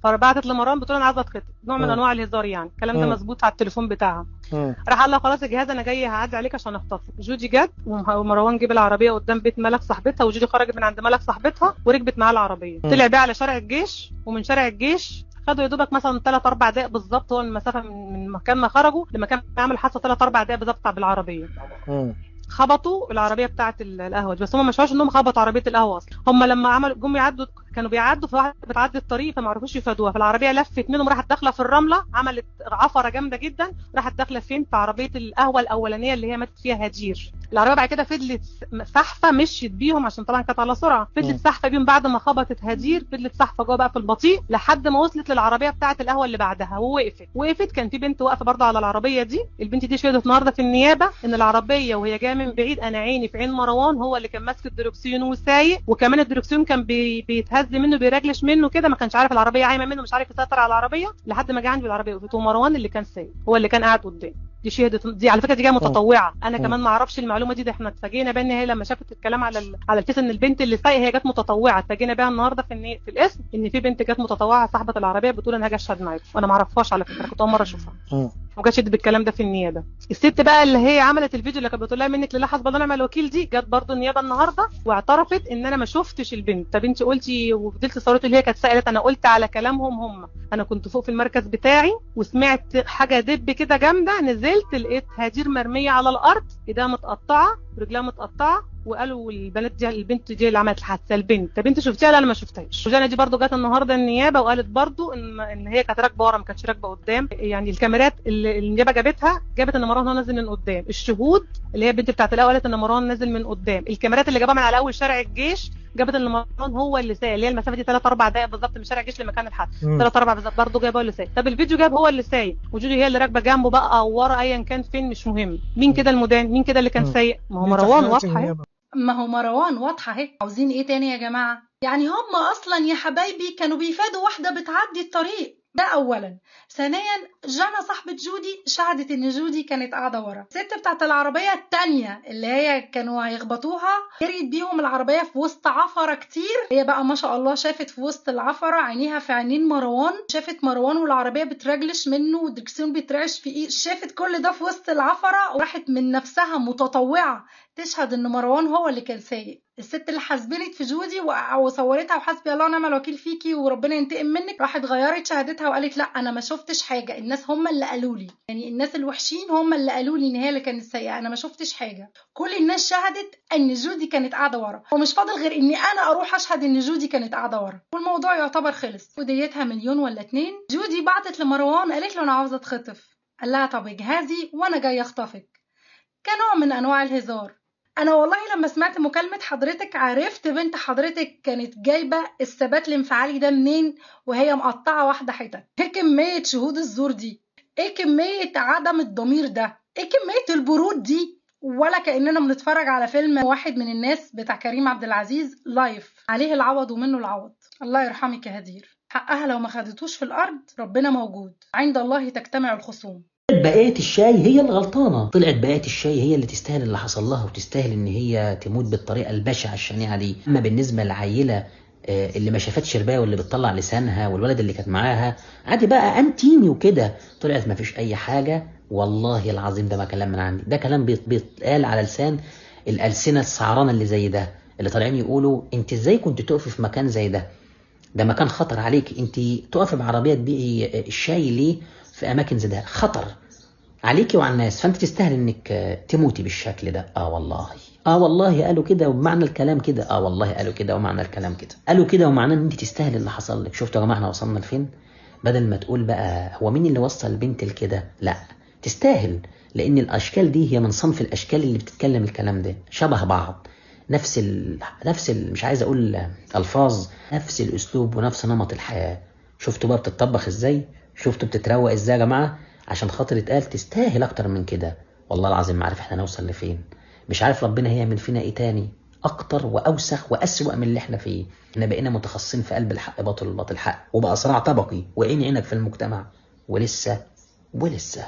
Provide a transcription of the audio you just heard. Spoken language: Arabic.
فبعتت لمروان بتقول انا عايزه اتخطب، نوع من انواع الهزار يعني، الكلام ده مظبوط على التليفون بتاعها. راح قال لها خلاص الجهاز انا جاي هعدي عليك عشان اخطفك. جودي جت ومروان جيب العربيه قدام بيت ملك صاحبتها، وجودي خرجت من عند ملك صاحبتها وركبت معاه العربيه، طلع بيها على شارع الجيش، ومن شارع الجيش خدوا يا دوبك مثلا 3 4 دقائق بالظبط، هو المسافه من مكان ما خرجوا لمكان ما عمل حادثه 3 4 دقائق بالظبط بالعربيه. خبطوا العربيه بتاعه القهوه، بس هم ما شافوش انهم خبطوا عربيه القهوه اصلا. هم لما عملوا جم يعدوا كانوا بيعدوا في واحده بتعدي الطريق فما عرفوش يفادوها، فالعربيه لفت منهم راحت داخله في الرمله، عملت عفره جامده جدا، راحت داخله فين في عربيه القهوه الاولانيه اللي هي ماتت فيها هدير. العربيه بعد كده فضلت سحفه مشيت بيهم عشان طبعا كانت على سرعه، فضلت سحفه بيهم بعد ما خبطت هدير، فضلت سحفه جوه بقى في البطيء لحد ما وصلت للعربيه بتاعه القهوه اللي بعدها ووقفت. كان في بنت واقفه برضه على العربيه دي، البنت دي شهدت النهارده في النيابه ان العربيه وهي جايه من بعيد، انا عيني في عين مروان هو اللي كان ماسك الدركسيون وسايق، وكمان الدركسيون كان بيتهز منه بيرجلش منه كده، ما كانش عارف العربيه عايمه منه، مش عارف يسيطر على العربيه لحد ما جه عند العربيه وقفت، ومروان اللي كان سايق هو اللي كان قاعد قدام. دي شهدت دي على فكره، دي جايه متطوعه، انا كمان ما اعرفش المعلومه دي، ده احنا اتفاجئنا بان هي لما شافت الكلام على الفيس ان البنت اللي سايقه هي جت متطوعه، اتفاجئنا بيها النهارده في الاسم ان في بنت جت متطوعه صاحبه العربيه بتقول انا هاجي اشهد معاكم، وانا ما اعرفهاش على فكره، كنت اول مره اشوفها وما جاتش بالكلام ده في النيابه. الست بقى اللي هي عملت الفيديو اللي كانت بتقول لها منك لله حسب الله ونعم الوكيل دي، جت برضو النيابه النهارده واعترفت ان انا ما شفتش البنت. طب انت قلتي وفضلتي صورتي اللي هي كانت سالت، انا قلت على كلامهم هم، انا كنت فوق في المركز بتاعي وسمعت حاجه دب كده جامده، نزلت لقيت هدير مرميه على الارض، ايدها متقطعه رجلها متقطعه، وقالوا البنت دي اللي عملت الحادثه البنت. طب انت شفتيها؟ لا انا ما شفتهاش. وجانا دي برضو جت النهارده النيابه وقالت برضو ان هي كانت راكبه ورا ما كانتش راكبه قدام، يعني الكاميرات اللي النيابه جابت ان مروان هو نازل من قدام، الشهود اللي هي البنت بتاعت الاول قالت ان مروان نازل من قدام، الكاميرات اللي جابها من على اول شارع الجيش جابت ان مروان هو اللي سايق، اللي هي المسافه دي 3 4 دقائق بالظبط من شارع الجيش لمكان الحادث، 3 4 بالظبط برضه جايبه هو اللي سايق. طب الفيديو جاب هو اللي سايق، وجودي هي اللي راكبه جنبه بقى او ورا ايا كان فين مش مهم، مين كده المدان، مين كده اللي كان سايق؟ ما هو مروان واضحه اهي. ما هو مروان واضحه اهي، عاوزين ايه تاني يا جماعه؟ يعني هم اصلا يا حبايبي كانوا بيفادوا واحده بتعدي الطريق، ده اولا. ثانيا جانا صاحبه جودي شهدت ان جودي كانت قاعده ورا. الست بتاعت العربيه التانية اللي هي كانوا هيخبطوها جريت بيهم العربيه في وسط عفره كتير، هي بقى ما شاء الله شافت في وسط العفره عينيها في عينين مروان، شافت مروان والعربيه بترجلش منه والدركسيون بيترعش في ايد، شافت كل ده في وسط العفره وراحت من نفسها متطوعه تشهد ان مروان هو اللي كان سايق. الست اللي حاسبنت في جودي وصورتها وحسبي الله ونعم الوكيل فيكي وربنا ينتقم منك، راحت غيرت شهادتها وقالت لا انا ما شفتش حاجه، الناس هم اللي قالوا لي، يعني الناس الوحشين هم اللي قالوا لي ان هي اللي كانت سايقه، انا ما شفتش حاجه. كل الناس شهدت ان جودي كانت قاعده ورا، ومش فاضل غير اني انا اروح اشهد ان جودي كانت قاعده ورا، والموضوع يعتبر خلص. وديتها 1 ولا 2 مليون. جودي بعتت لمروان قالت له انا عاوزه اتخطف، قال لها طب اجهزي وانا جايه اخطفك، كنوع من انواع الهزار. انا والله لما سمعت مكالمة حضرتك عرفت بنت حضرتك كانت جايبة الثبات الانفعالي ده منين وهي مقطعة واحدة حتت. ايه كمية شهود الزور دي؟ ايه كمية عدم الضمير ده؟ ايه كمية البرود دي؟ ولا كأننا بنتفرج على فيلم واحد من الناس بتاع كريم عبد العزيز لايف، عليه العوض ومنه العوض. الله يرحمك يا هدير، حقها لو ما خدتوش في الارض ربنا موجود، عند الله تجتمع الخصوم. بقية الشاي هي اللي غلطانة، طلعت بقية الشاي هي اللي تستاهل اللي حصل لها وتستاهل ان هي تموت بالطريقة البشعة الشنيعة دي. اما بالنسبة للعيلة اللي ما شافتش رباية واللي بتطلع لسانها والولد اللي كانت معاها عادي بقى انتيمي وكده، طلعت ما فيش اي حاجة. والله العظيم ده ما كلام من عندي، ده كلام بيتقال على لسان الألسنة السعرانة اللي زي ده، اللي طالعين يقولوا انت ازاي كنت تقفي في مكان زي ده، ده مكان خطر عليك، انت تقفي بعربية تبيعي الشاي ليه في اماكن زي ده، خطر عليكي وعلى الناس، فانت تستاهل انك تموتي بالشكل ده. والله قالوا كده وبمعنى الكلام كده، والله قالوا كده ومعنى الكلام كده، قالوا كده ومعنى ان انت تستاهل اللي حصل لك. شفتوا يا جماعه احنا وصلنا لفين؟ بدل ما تقول بقى هو مين اللي وصل البنت لكده، لا تستاهل، لان الاشكال دي هي من صنف الاشكال اللي بتتكلم الكلام ده، شبه بعض، نفس مش عايز اقول الفاظ، نفس الاسلوب ونفس نمط الحياه. شفتوا بقى بتطبخ ازاي، شفتوا بتتروق ازاي يا جماعه، عشان خاطر اتقال تستاهل اكتر من كده. والله العظيم ما عارف احنا نوصل لفين، مش عارف ربنا هيعمل فينا ايه تاني اكتر واوسخ واسوأ من اللي احنا فيه. احنا بقينا متخصصين في قلب الحق باطل والباطل حق، وبقى صراع طبقي وعين عينك في المجتمع، ولسه